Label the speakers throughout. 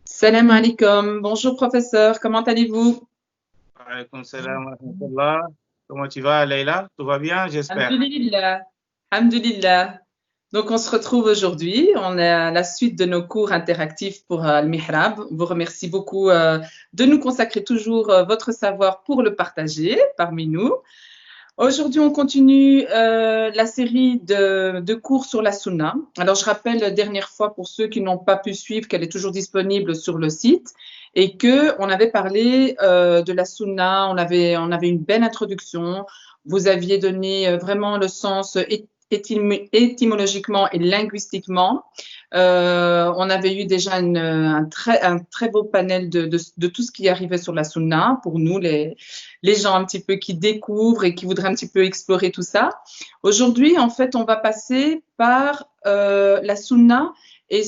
Speaker 1: Salam alaikum. Bonjour professeur, comment allez-vous?
Speaker 2: Alaykoum salam wa rahmatullah. Comment tu vas, Leïla? Tout va bien, j'espère.
Speaker 1: Alhamdulillah. Alhamdulillah. Donc on se retrouve aujourd'hui. On est à la suite de nos cours interactifs pour Al-Mihrab. On vous remercie beaucoup de nous consacrer toujours votre savoir pour le partager parmi nous. Aujourd'hui, on continue la série de cours sur la Sunna. Alors, je rappelle la dernière fois pour ceux qui n'ont pas pu suivre qu'elle est toujours disponible sur le site et que on avait parlé de la Sunna. On avait une belle introduction. Vous aviez donné vraiment le sens étymologiquement et linguistiquement. On avait eu déjà un très beau panel de tout ce qui arrivait sur la Sunna pour nous, les gens un petit peu qui découvrent et qui voudraient un petit peu explorer tout ça. Aujourd'hui, en fait, on va passer par la Sunna et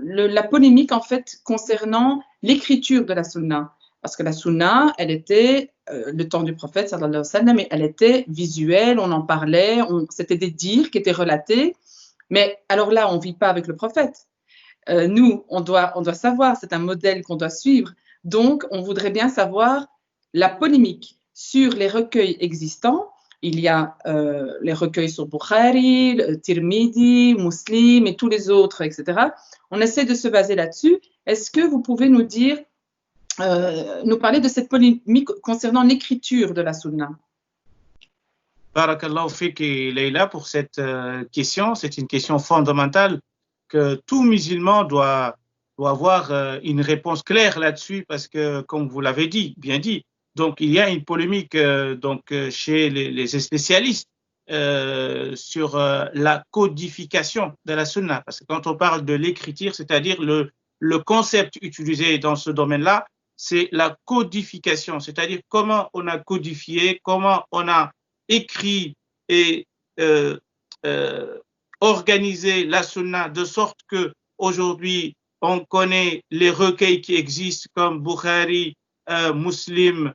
Speaker 1: la polémique en fait concernant l'écriture de la Sunna. Parce que la Sunna, elle était, le temps du prophète, sallallahu alayhi wa sallam, elle était visuelle, on en parlait, c'était des dires qui étaient relatés. Mais alors là, on ne vit pas avec le prophète. Nous, on doit savoir, c'est un modèle qu'on doit suivre. Donc, on voudrait bien savoir la polémique sur les recueils existants. Il y a les recueils sur Bukhari, Tirmidhi, Muslim et tous les autres, etc. On essaie de se baser là-dessus. Est-ce que vous pouvez nous dire, nous parler de cette polémique concernant l'écriture de la Sunna?
Speaker 2: Barakallahu fiki, Leïla, pour cette question. C'est une question fondamentale que tout musulman doit avoir une réponse claire là-dessus parce que, comme vous l'avez dit, bien dit, donc il y a une polémique chez les spécialistes sur la codification de la sunna. Parce que quand on parle de l'écriture, c'est-à-dire le concept utilisé dans ce domaine-là, c'est la codification, c'est-à-dire comment on a codifié, comment on a écrit et organisé la sunna de sorte que aujourd'hui on connaît les recueils qui existent comme Bukhari, Muslim,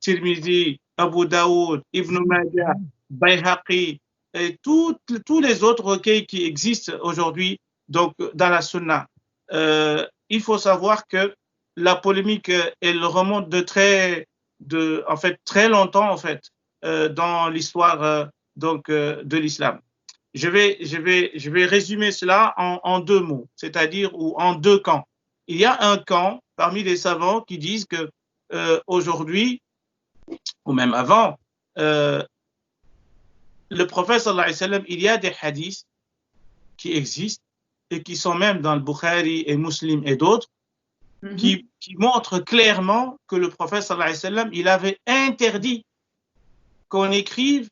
Speaker 2: Tirmidhi, Abu Daoud, Ibn Majah, Bayhaqi et tous les autres recueils qui existent aujourd'hui donc dans la sunna. Il faut savoir que la polémique elle remonte très longtemps en fait dans l'histoire de l'islam. Je vais résumer cela en deux mots, c'est-à-dire ou en deux camps. Il y a un camp parmi les savants qui disent que aujourd'hui, ou même avant, le prophète sallallahu alayhi wa sallam, il y a des hadiths qui existent et qui sont même dans le Bukhari et Muslim et d'autres, qui montrent clairement que le prophète sallallahu alayhi wa sallam, il avait interdit qu'on écrive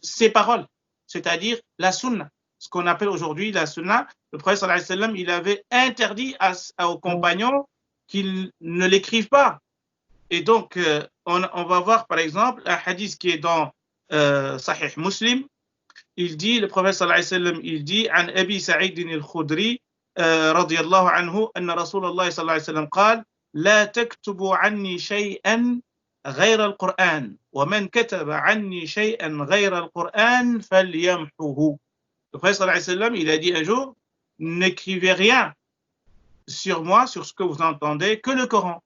Speaker 2: ces paroles, c'est-à-dire la sunna, ce qu'on appelle aujourd'hui la sunna. Le prophète sallallahu alayhi wa sallam, il avait interdit aux compagnons qu'ils ne l'écrivent pas. Et donc, on va voir par exemple un hadith qui est dans Sahih Muslim. Il dit, le prophète sallallahu alayhi wa sallam, il dit, عن أبي سعيد الخدري رضي الله عنه أن رسول الله صلى الله عليه وسلم قال لا تكتبوا عني شيئا غير القرآن ومن كتب عني شيئا غير القرآن فليمحوه. Le prophète sallallahu alayhi wa sallam, il a dit un jour, n'écrivez rien sur moi, sur ce que vous entendez, que le Coran.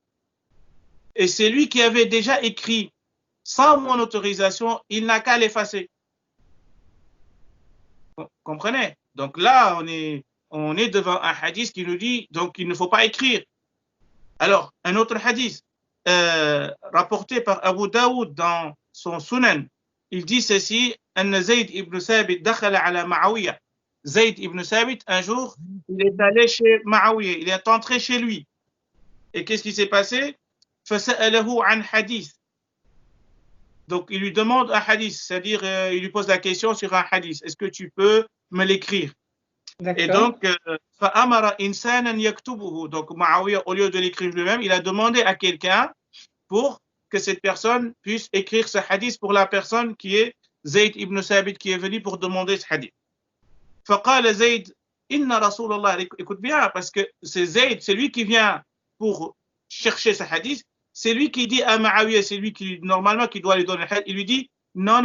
Speaker 2: Et c'est lui qui avait déjà écrit sans mon autorisation, il n'a qu'à l'effacer. Vous comprenez? Donc là, on est devant un hadith qui nous dit donc il ne faut pas écrire. Alors, un autre hadith rapporté par Abu Daoud dans son Sunan, il dit ceci, أن زيد ibn Sabit دخل على معاوية. Zayd ibn Sabit, un jour, il est allé chez Ma'awiya, il est entré chez lui. Et qu'est-ce qui s'est passé? فسأله عن حديث. Donc, il lui demande un hadith, c'est-à-dire il lui pose la question sur un hadith. Est-ce que tu peux me l'écrire? Et donc, فأمر إنسانا يكتبه. Donc, Ma'awiya, au lieu de l'écrire lui-même, il a demandé à quelqu'un pour que cette personne puisse écrire ce hadith pour la personne qui est Zayd ibn Sabit, qui est venu pour demander ce hadith. فقال زيد إن رسول الله. Écoute bien, parce que c'est Zayd, c'est lui qui vient pour chercher ce hadith. C'est lui qui dit à Ma'awiya, c'est lui qui normalement qui doit lui donner le hadith. Il lui dit non,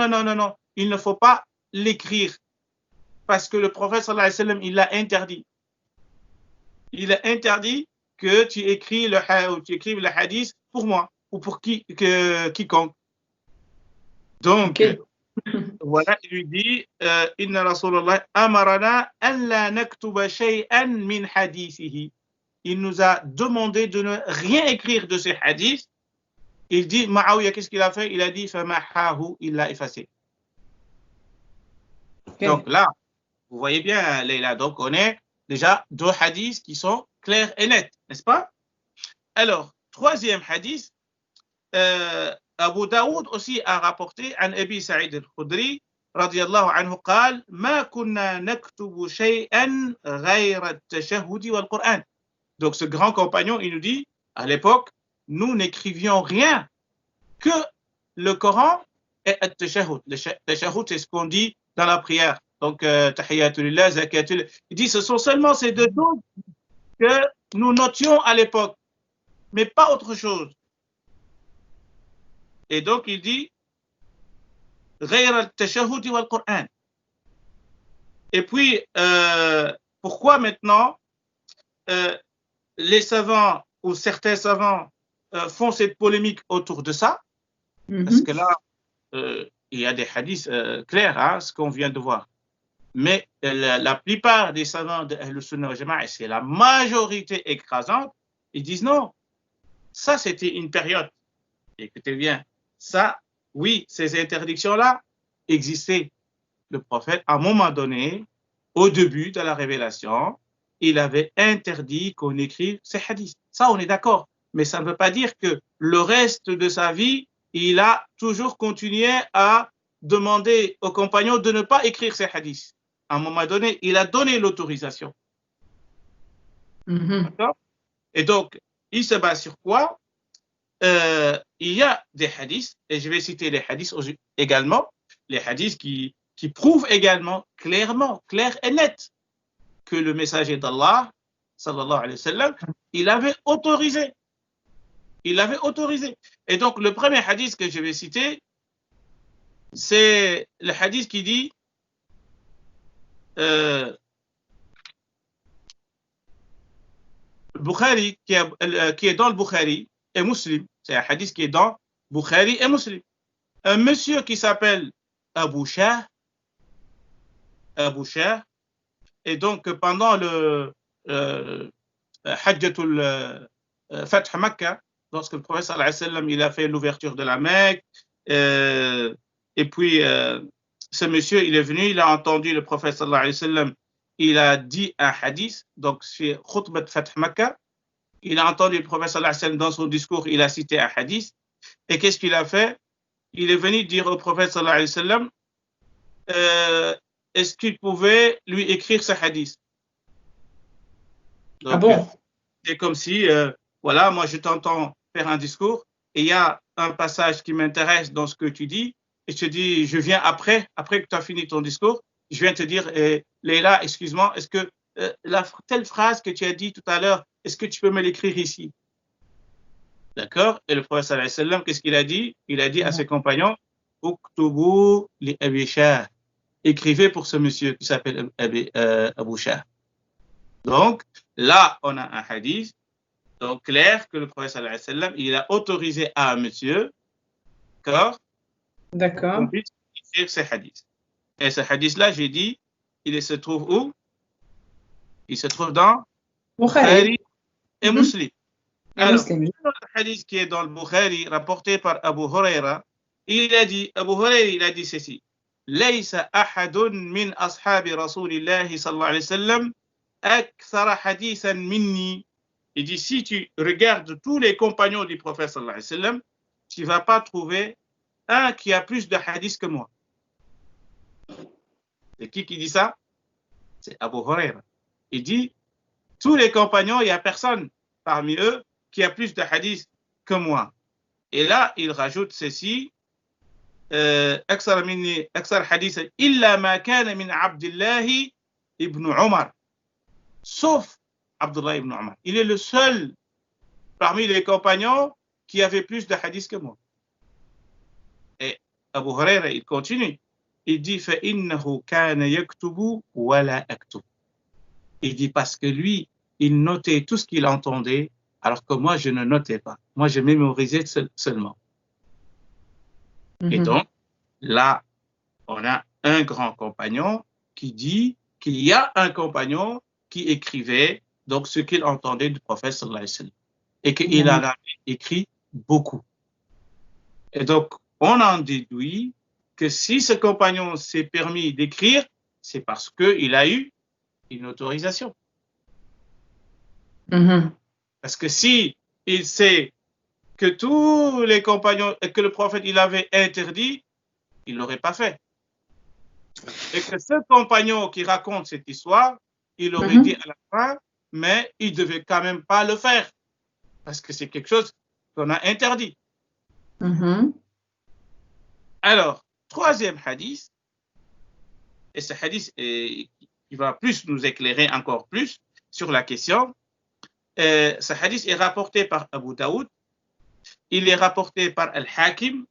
Speaker 2: il ne faut pas l'écrire parce que le prophète sallallahu alayhi wa sallam, il l'a interdit. il a interdit que tu écrives le hadith pour moi ou pour quiconque. Donc,
Speaker 1: Ok.
Speaker 2: voilà, il lui dit Inna Rasulallah amarana an la naktuba shay'an min hadithihi. Il nous a demandé de ne rien écrire de ces hadiths. Il dit Ma'awiya, qu'est-ce qu'il a fait? Il a dit Famahahu, il l'a effacé.
Speaker 1: Ok.
Speaker 2: Donc là, vous voyez bien, Leïla, donc on est déjà deux hadiths qui sont clairs et nets, n'est-ce pas? Alors, troisième hadith, Abu Daoud aussi a rapporté عن أبي سعيد الخدري رضي الله عنه قال ما كنا نكتب شيئا غير التشهد والقرآن. Donc ce grand compagnon, il nous dit, à l'époque, nous n'écrivions rien que le Coran et le tashahhud. Le tashahhud, c'est ce qu'on dit dans la prière. Donc, tahiyatulillah, zakatulillah. Il dit, ce sont seulement ces deux choses que nous notions à l'époque, mais pas autre chose. Et donc, il dit, غير التشهد والقرآن. Et puis, pourquoi maintenant les savants ou certains savants font cette polémique autour de ça? Parce que là, il y a des hadiths clairs, hein, ce qu'on vient de voir. Mais la plupart des savants de Ahl Sunnah wal Jama'a, et c'est la majorité écrasante, ils disent non, ça c'était une période. Écoutez bien, ça, oui, ces interdictions-là existaient. Le prophète, à un moment donné, au début de la révélation, il avait interdit qu'on écrive ces hadiths. Ça, on est d'accord. Mais ça ne veut pas dire que le reste de sa vie, il a toujours continué à demander aux compagnons de ne pas écrire ces hadiths. À un moment donné, il a donné l'autorisation. D'accord? Et donc, il se base sur quoi? Il y a des hadiths, et je vais citer les hadiths également, les hadiths qui prouvent également clairement, clair et net, que le messager d'Allah, sallallahu alayhi wa sallam, il avait autorisé. Il avait autorisé. Et donc, le premier hadith que je vais citer, c'est le hadith qui dit Bukhari, qui est dans le Bukhari et Muslim. C'est un hadith qui est dans Bukhari et Muslim. Un monsieur qui s'appelle Abu Shah, et donc pendant le Hajjatul Fath Makkah, lorsque le prophète sallallahu alayhi wa sallam, il a fait l'ouverture de la Mecque, et puis ce monsieur, il est venu, il a entendu le prophète sallallahu alayhi wa sallam, il a dit un hadith, donc c'est Khutbat Fath Makkah, il a entendu le prophète sallallahu alayhi wa sallam dans son discours, il a cité un hadith, et qu'est-ce qu'il a fait? Il est venu dire au prophète sallallahu alayhi wa sallam, est-ce qu'il pouvait lui écrire ce hadith? Donc,
Speaker 1: ah bon?
Speaker 2: C'est comme si, voilà, moi je t'entends faire un discours et il y a un passage qui m'intéresse dans ce que tu dis et je te dis, je viens après que tu as fini ton discours, je viens te dire, Leïla, excuse-moi, est-ce que telle phrase que tu as dit tout à l'heure, est-ce que tu peux me l'écrire ici? D'accord? Et le prophète sallallahu alayhi wa sallam, qu'est-ce qu'il a dit? Il a dit à ses compagnons, Uktubu li Abi Shah. Écrivez pour ce monsieur qui s'appelle Abu Shah. Donc, là, on a un hadith, donc clair que le prophète sallallahu alayhi wa sallam, il a autorisé à un monsieur,
Speaker 1: d'accord,
Speaker 2: qu'on puisse écrire ces hadiths. Et ce hadith-là, j'ai dit, il se trouve où? Il se trouve dans Bukhari et Muslim. Alors, le hadith qui est dans le Bukhari, rapporté par Abu Huraira, Abu Huraira, il a dit ceci. ليس أحد من أصحاب رسول الله صلى الله عليه وسلم أكثر حديثا مني. Il dit, si tu regardes tous les compagnons du prophète sallallahu alayhi wa sallam, tu ne vas pas trouver un qui a plus de hadiths que moi. C'est qui dit ça? C'est Abu Huraira. Il dit, tous les compagnons, il n'y a personne parmi eux qui a plus de hadiths que moi. Et là, il rajoute ceci, أكثر مني أكثر حديثا إلا ما كان من عبد الله ابن عمر. Sauf Abdullah ibn Umar. Il est le seul parmi les compagnons qui avait plus de hadiths que moi. Et Abu Huraira, il continue. Il dit فإنه كان يكتب ولا أكتب. Il dit parce que lui, il notait tout ce qu'il entendait, alors que moi, je ne notais pas. Moi, je mémorisais seulement. Et donc, là, on a un grand compagnon qui dit qu'il y a un compagnon qui écrivait donc ce qu'il entendait du prophète sallallahu alayhi wa sallam et qu'il en avait écrit beaucoup. Et donc, on en déduit que si ce compagnon s'est permis d'écrire, c'est parce qu'il a eu une autorisation. Parce que si il sait que tous les compagnons et que le prophète il avait interdit, il ne l'aurait pas fait. Et que ce compagnon qui raconte cette histoire, il aurait dit à la fin, mais il ne devait quand même pas le faire. Parce que c'est quelque chose qu'on a interdit. Alors, troisième hadith, et ce hadith qui va plus nous éclairer encore plus sur la question. Ce hadith est rapporté par Abu Daoud, il est rapporté par Al-Hakim,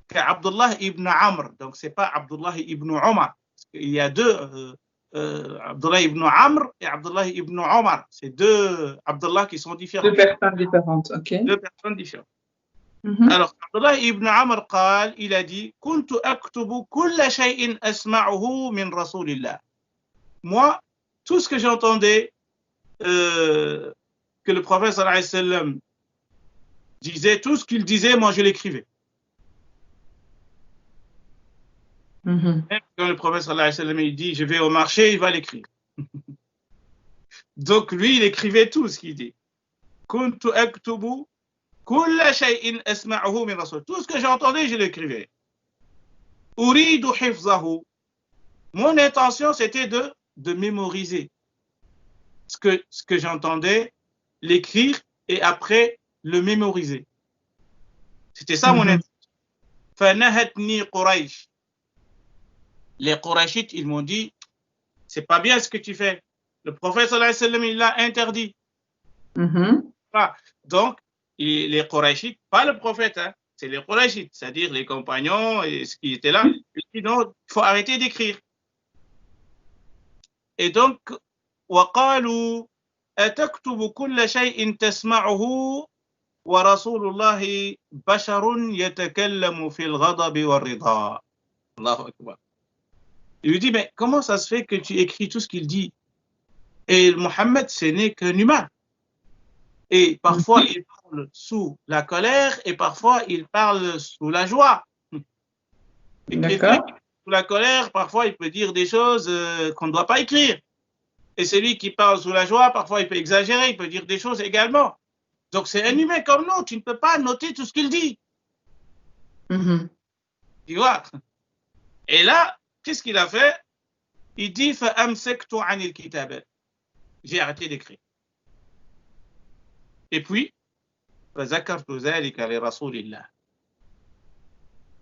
Speaker 2: qu'Abdullah ibn Amr, donc ce n'est pas Abdullah ibn Omar. Il y a deux, Abdullah ibn Amr et Abdullah ibn Omar. C'est deux Abdullah qui sont différents.
Speaker 1: Deux personnes différentes, ok.
Speaker 2: Deux personnes différentes. Alors, Abdullah ibn Amr قال, il a dit كنت أكتب كل شيء أسمعه من رسول الله. Moi, tout ce que j'entendais que le prophète sallallahu alayhi wa sallam disait, tout ce qu'il disait, moi je l'écrivais. Même quand le prophète sallallahu alayhi wa sallam il dit je vais au marché, il va l'écrire. Donc lui, il écrivait tout ce qu'il dit. كنت أكتب كل شيء أسمعه من رسول. Tout ce que j'entendais, je l'écrivais. أريد حفظه. Mon intention, c'était de mémoriser ce que j'entendais, l'écrire et après le mémoriser. C'était ça mon intention. فنهتني قريش. Les Qurayshites, ils m'ont dit, c'est pas bien ce que tu fais. Le prophète sallallahu alayhi wa sallam, il l'a interdit. Donc, les Qurayshites, pas le prophète, hein, c'est les Qurayshites, c'est-à-dire les compagnons et ceux qui étaient là, ils disent non, il faut arrêter d'écrire. Et donc, وقالوا أتكتب كل شيء تسمعه ورسول الله بشر يتكلم في الغضب والرضا. Allahu Akbar. Il lui dit, mais comment ça se fait que tu écris tout ce qu'il dit? Et Mohammed, ce n'est qu'un humain. Et parfois, il parle sous la colère et parfois, il parle sous la joie. Et quelqu'un qui est sous la colère, parfois, il peut dire des choses qu'on ne doit pas écrire. Et celui qui parle sous la joie, parfois, il peut exagérer, il peut dire des choses également. Donc, c'est un humain comme nous, tu ne peux pas noter tout ce qu'il dit. Tu vois? Et là, qu'est-ce qu'il a fait? Il dit فَأَمْسَكْتُ عَنِ الْكِتَابَ. J'ai arrêté d'écrire. Et puis, فَذَكَرْتُ ذَلِكَ لِرَسُولِ اللَّهِ.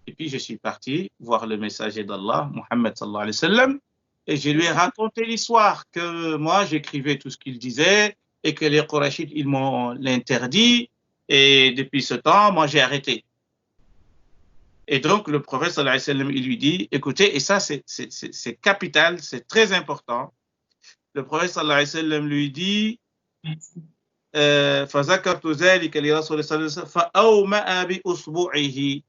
Speaker 2: Et puis, je suis parti voir le messager d'Allah, Muhammad sallallahu alayhi wa sallam, et je lui ai raconté l'histoire que moi, j'écrivais tout ce qu'il disait et que les Qurayshites, ils m'ont l'interdit. Et depuis ce temps, moi, j'ai arrêté. Et donc, le prophète sallallahu alayhi wa sallam, il lui dit, écoutez, et ça, c'est capital, c'est très important. Le prophète sallallahu alayhi wa sallam lui dit, فَذَكَرْتُ ذَلِكَ لِرَسُولِ صلى الله عليه وسلم فَأَوْمَأَ بِأُصْبُعِهِ.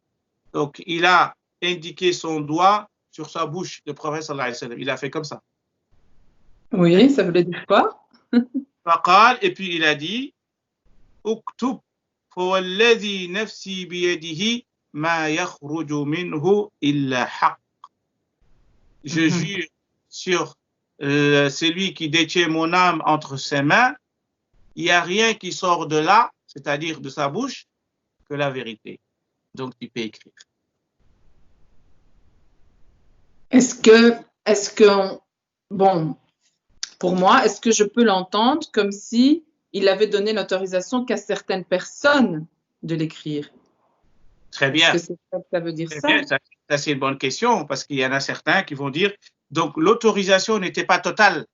Speaker 2: Donc, il a indiqué son doigt sur sa bouche, le prophète sallallahu alayhi wa sallam. Il a fait comme ça.
Speaker 1: Oui, ça voulait dire quoi?
Speaker 2: فقال, et puis il a dit, اكتب فوالذي نفسي بيده ما يخرج منه إلا حق. Je jure sur celui qui détient mon âme entre ses mains, il n'y a rien qui sort de là, c'est-à-dire de sa bouche, que la vérité. Donc tu peux écrire.
Speaker 1: Est-ce que, bon, pour moi, est-ce que je peux l'entendre comme si il avait donné l'autorisation qu'à certaines personnes de l'écrire?
Speaker 2: Très bien.
Speaker 1: Est-ce que c'est ça que ça veut dire ça?
Speaker 2: Bien, ça c'est une bonne question, parce qu'il y en a certains qui vont dire, donc l'autorisation n'était pas totale.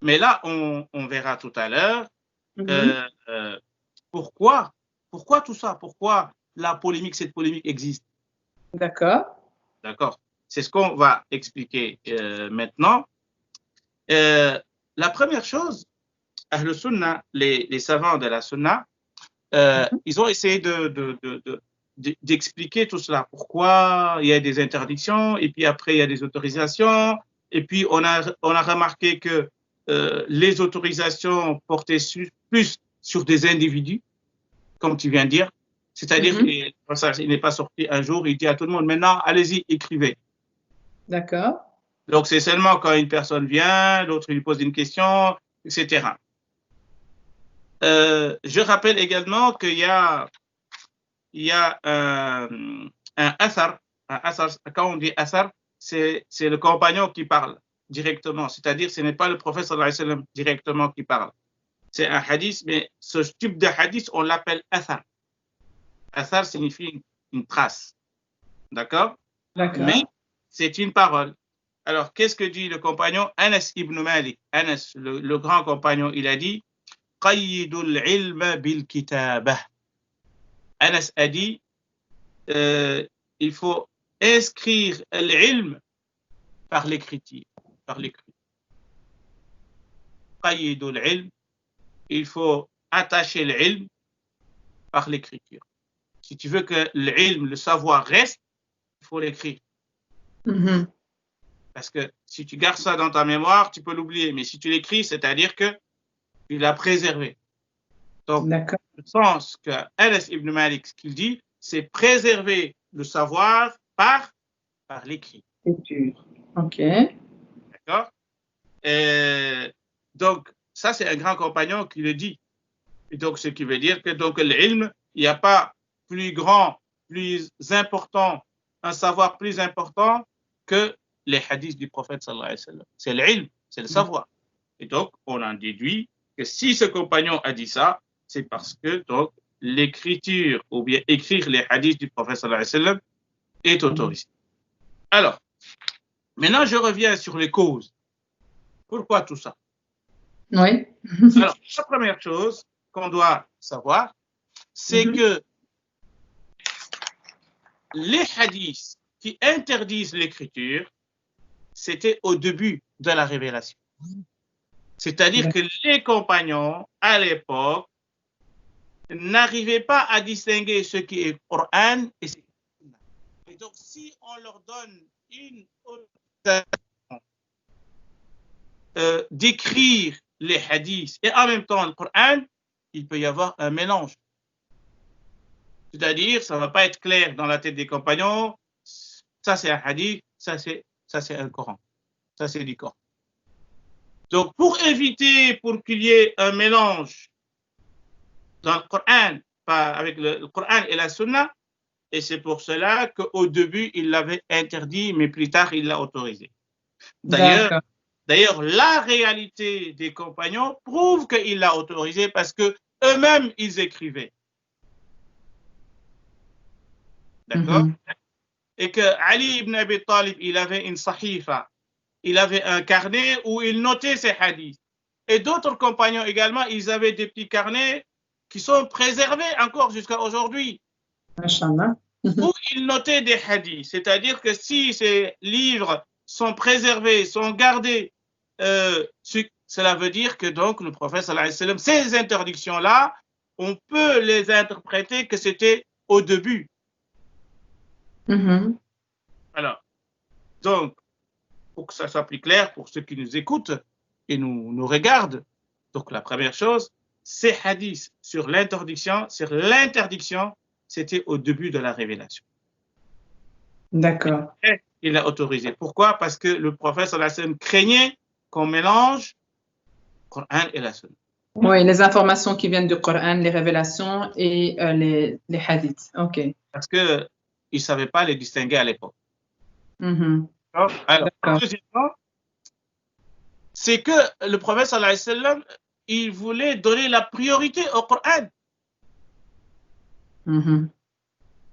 Speaker 2: Mais là, on verra tout à l'heure pourquoi tout ça, pourquoi cette polémique existe.
Speaker 1: D'accord.
Speaker 2: D'accord. C'est ce qu'on va expliquer maintenant. la première chose, Ahl Sunnah, les savants de la Sunna, ils ont essayé d'expliquer tout cela. Pourquoi il y a des interdictions, et puis après il y a des autorisations, et puis on a remarqué que les autorisations portaient plus sur des individus, comme tu viens de dire. C'est-à-dire qu'il n'est pas sorti un jour, il dit à tout le monde, maintenant, allez-y, écrivez.
Speaker 1: D'accord.
Speaker 2: Donc, c'est seulement quand une personne vient, l'autre lui pose une question, etc. Je rappelle également qu'il y a un athar. Quand on dit athar, c'est le compagnon qui parle directement. C'est-à-dire, ce n'est pas le prophète sallallahu alayhi wa sallam directement qui parle. C'est un hadith, mais ce type de hadith, on l'appelle athar. Athar signifie une trace. D'accord? Mais c'est une parole. Alors, qu'est-ce que dit le compagnon Anas ibn Malik? Anas, le grand compagnon, il a dit Qayyidul ilma bil kitabah. Anas a dit il faut inscrire l'ilm par l'écriture. Qayyidul ilm, il faut attacher l'ilm par l'écriture. Si tu veux que l'ilm, le savoir reste, il faut l'écrire. Parce que si tu gardes ça dans ta mémoire, tu peux l'oublier. Mais si tu l'écris, c'est-à-dire que tu l'as préservé. Donc, le sens que Anas ibn Malik, ce qu'il dit, c'est préserver le savoir par l'écrit.
Speaker 1: OK.
Speaker 2: D'accord? Donc, ça, c'est un grand compagnon qui le dit. Et donc, ce qui veut dire que donc, l'ilm, il n'y a pas plus grand, plus important, un savoir plus important que les hadiths du prophète sallallahu alayhi wa sallam. C'est l'ilm, c'est le savoir. Et donc, on en déduit que si ce compagnon a dit ça, c'est parce que donc l'écriture ou bien écrire les hadiths du prophète sallallahu alayhi wa sallam est autorisé. Alors, maintenant, je reviens sur les causes. Pourquoi tout ça?
Speaker 1: Oui.
Speaker 2: Alors, la première chose qu'on doit savoir, c'est que les hadiths qui interdisent l'écriture, c'était au début de la révélation. C'est-à-dire que les compagnons, à l'époque, n'arrivaient pas à distinguer ce qui est Coran et ce qui est Sunna. Et donc, si on leur donne une autorisation d'écrire les hadiths et en même temps le Coran, il peut y avoir un mélange. C'est-à-dire, ça ne va pas être clair dans la tête des compagnons. Ça, c'est un hadith, ça, c'est un Coran. Ça, c'est du Coran. Donc, pour qu'il y ait un mélange dans le Coran, avec le Coran et la Sunna, et c'est pour cela qu'au début, il l'avait interdit, mais plus tard, il l'a autorisé. D'ailleurs, la réalité des compagnons prouve qu'il l'a autorisé parce que eux-mêmes, ils écrivaient. D'accord? Et que Ali ibn Abi Talib, il avait une sahifa, il avait un carnet où il notait ses hadiths. Et d'autres compagnons également, ils avaient des petits carnets qui sont préservés encore jusqu'à aujourd'hui. Où ils notaient des hadiths. C'est-à-dire que si ces livres sont préservés, sont gardés, cela veut dire que donc le prophète sallallahu alayhi wa sallam, ces interdictions-là, on peut les interpréter que c'était au début. Alors, donc, pour que ça soit plus clair pour ceux qui nous écoutent et nous regardent, donc la première chose, ces hadiths sur l'interdiction, c'était au début de la révélation.
Speaker 1: D'accord.
Speaker 2: Et il a autorisé. Pourquoi? Parce que le prophète sallallahu alayhi wa sallam craignait qu'on mélange le Coran et la Sunna.
Speaker 1: Oui, les informations qui viennent du Coran, les révélations et les hadiths. OK.
Speaker 2: Parce qu'ils ne savaient pas les distinguer à l'époque. Alors, deuxièmement, c'est que le prophète sallallahu alayhi wa sallam, il voulait donner la priorité au Coran.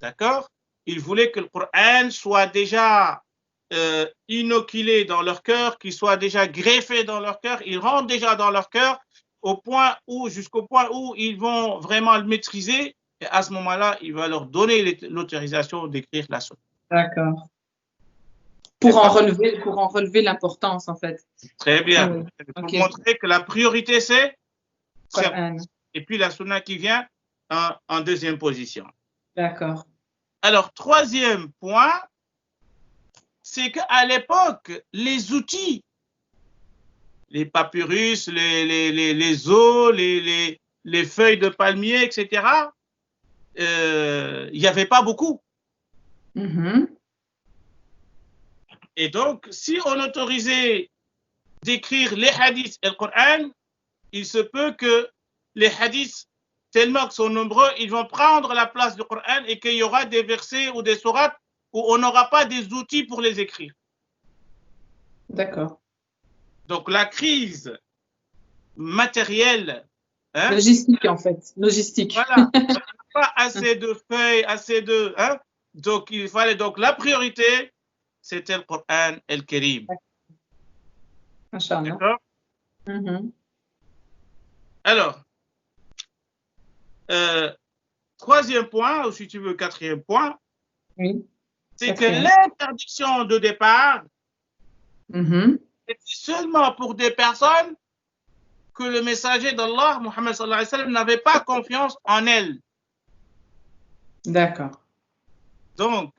Speaker 2: D'accord? Il voulait que le Coran soit déjà inoculé dans leur cœur, qu'il soit déjà greffé dans leur cœur, il rentre déjà dans leur cœur jusqu'au point où ils vont vraiment le maîtriser. Et à ce moment-là, il va leur donner l'autorisation d'écrire la Sunna.
Speaker 1: D'accord. pour en relever l'importance, en fait.
Speaker 2: Très bien. Pour montrer que la priorité, c'est
Speaker 1: Coran.
Speaker 2: Et puis la sunna qui vient en deuxième position.
Speaker 1: D'accord.
Speaker 2: Alors, troisième point, c'est qu'à l'époque, les outils, les papyrus, les os, les feuilles de palmier, etc., il n'y avait pas beaucoup. Et donc, si on autorisait d'écrire les hadiths et le Coran, il se peut que les hadiths, tellement qu'ils sont nombreux, ils vont prendre la place du Coran et qu'il y aura des versets ou des sourates où on n'aura pas des outils pour les écrire.
Speaker 1: D'accord.
Speaker 2: Donc, la crise matérielle.
Speaker 1: Logistique, en fait. Logistique.
Speaker 2: Voilà. Pas assez de feuilles, assez de. Donc, il fallait. Donc, la priorité, c'était le Coran et le Karim. D'accord. Alors, troisième point, ou si tu veux, quatrième point, c'est que l'interdiction de départ était seulement pour des personnes que le messager d'Allah, Muhammad sallallahu alayhi wa sallam, n'avait pas confiance en elles.
Speaker 1: D'accord.
Speaker 2: Donc,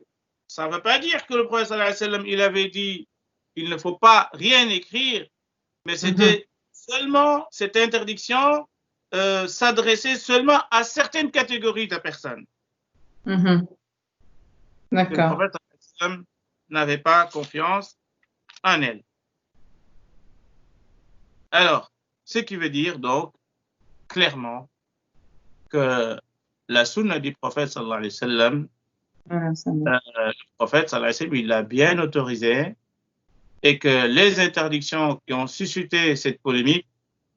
Speaker 2: ça ne veut pas dire que le prophète sallallahu alayhi wa sallam, il avait dit il ne faut pas rien écrire, mais c'était seulement, cette interdiction s'adressait seulement à certaines catégories de personnes.
Speaker 1: D'accord.
Speaker 2: Le prophète sallallahu alayhi wa sallam n'avait pas confiance en elles. Alors, ce qui veut dire donc clairement que la sunna du prophète sallallahu alayhi wa sallam, le prophète sallallahu alayhi wa sallam, il l'a bien autorisé et que les interdictions qui ont suscité cette polémique,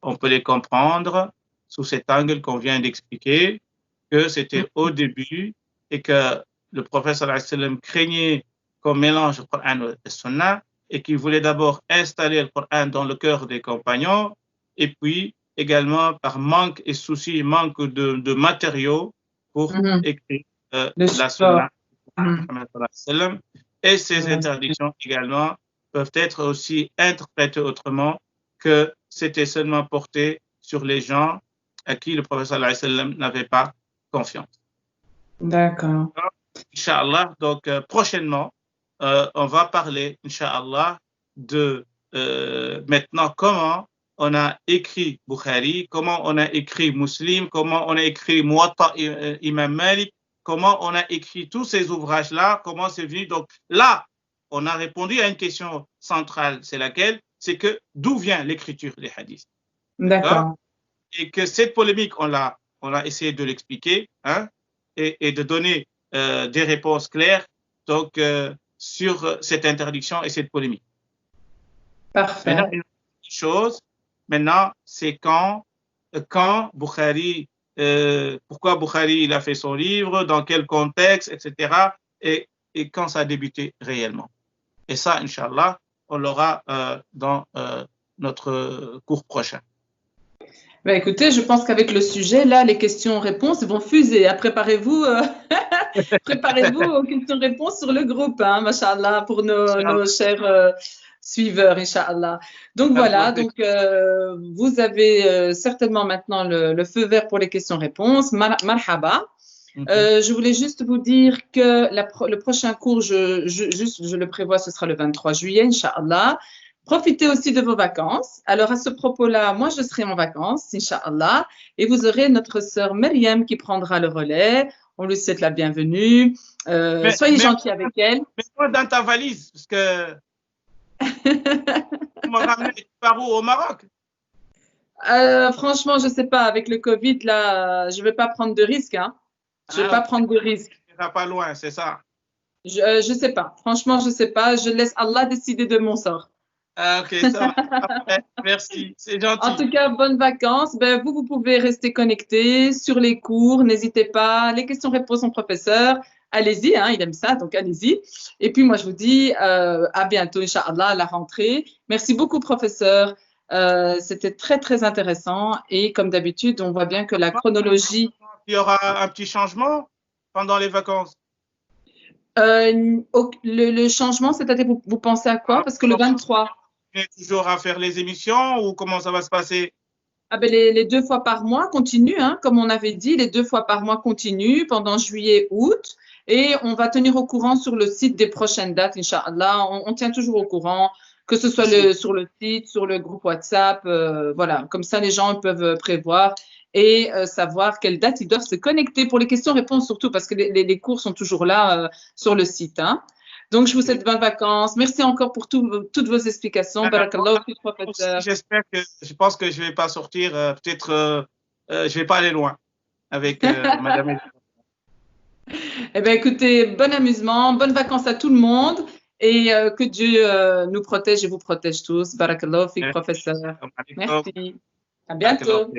Speaker 2: on peut les comprendre sous cet angle qu'on vient d'expliquer, que c'était au début et que le prophète sallallahu alayhi wa sallam craignait qu'on mélange le Coran et le sunna et qu'il voulait d'abord installer le Coran dans le cœur des compagnons et puis également par manque et souci, manque de matériaux pour écrire la sunna. Et ces interdictions également peuvent être aussi interprétées autrement que c'était seulement porté sur les gens à qui le prophète sallallahu alayhi wa sallam n'avait pas confiance.
Speaker 1: D'accord.
Speaker 2: Inch'Allah, donc prochainement, on va parler, Inch'Allah, de maintenant comment on a écrit Bukhari, comment on a écrit Muslim, comment on a écrit Muwatta Imam Malik, comment on a écrit tous ces ouvrages-là, comment c'est venu. Donc là, on a répondu à une question centrale, c'est laquelle? C'est que d'où vient l'écriture des hadiths?
Speaker 1: D'accord.
Speaker 2: Et que cette polémique, on a essayé de l'expliquer et de donner des réponses claires donc, sur cette interdiction et cette polémique.
Speaker 1: Parfait.
Speaker 2: Maintenant, une chose, c'est quand Bukhari, pourquoi Bukhari il a fait son livre, dans quel contexte, etc. Et quand ça a débuté réellement. Et ça, Inch'Allah, on l'aura dans notre cours prochain.
Speaker 1: Ben écoutez, je pense qu'avec le sujet, là, les questions-réponses vont fuser. Préparez-vous aux questions-réponses sur le groupe, Masha'Allah, pour nos chers suiveurs, Inch'Allah. Donc voilà, vous avez certainement maintenant le feu vert pour les questions-réponses. Marhaba. Je voulais juste vous dire que le prochain cours, je le prévois, ce sera le 23 juillet, Inch'Allah. Profitez aussi de vos vacances. Alors, à ce propos-là, moi, je serai en vacances, Inch'Allah, et vous aurez notre sœur Myriam qui prendra le relais. On lui souhaite la bienvenue. Soyez gentils avec elle.
Speaker 2: Mets-moi dans ta valise, parce que tu m'as ramené par où au Maroc?
Speaker 1: Franchement, je ne sais pas. Avec le Covid, là, je ne vais pas prendre de risques. Je ne vais pas prendre de risques.
Speaker 2: Tu n'iras pas loin, c'est ça?
Speaker 1: Je ne sais pas. Franchement, je ne sais pas. Je laisse Allah décider de mon sort.
Speaker 2: Ok, ça va. Merci, c'est gentil.
Speaker 1: En tout cas, bonnes vacances. Vous pouvez rester connectés sur les cours. N'hésitez pas. Les questions-réponses au professeur. Allez-y, il aime ça, donc allez-y. Et puis, moi, je vous dis à bientôt, Inch'Allah, à la rentrée. Merci beaucoup, professeur. C'était très, très intéressant. Et comme d'habitude, on voit bien que la chronologie…
Speaker 2: Il y aura un petit changement pendant les vacances?
Speaker 1: Le changement, c'est-à-dire, vous pensez à quoi? Parce que le 23,
Speaker 2: On est toujours à faire les émissions ou comment ça va se passer?
Speaker 1: ah ben les 2 fois par mois continuent, hein, comme on avait dit, les 2 fois par mois continuent pendant juillet, août. Et on va tenir au courant sur le site des prochaines dates, Inch'Allah. On tient toujours au courant, que ce soit sur le site, sur le groupe WhatsApp. Voilà, comme ça, les gens peuvent prévoir et savoir quelle date ils doivent se connecter pour les questions-réponses surtout, parce que les cours sont toujours là sur le site. Hein. Donc, je vous souhaite de bonnes vacances. Merci encore pour toutes vos explications. Barakallahu fik, professeur.
Speaker 2: J'espère que, je pense que je vais pas sortir, peut-être, je vais pas aller loin avec Madame.
Speaker 1: Eh bien, écoutez, bon amusement, bonnes vacances à tout le monde et que Dieu nous protège et vous protège tous. Barakallahu fik, professeur. Merci. À bientôt.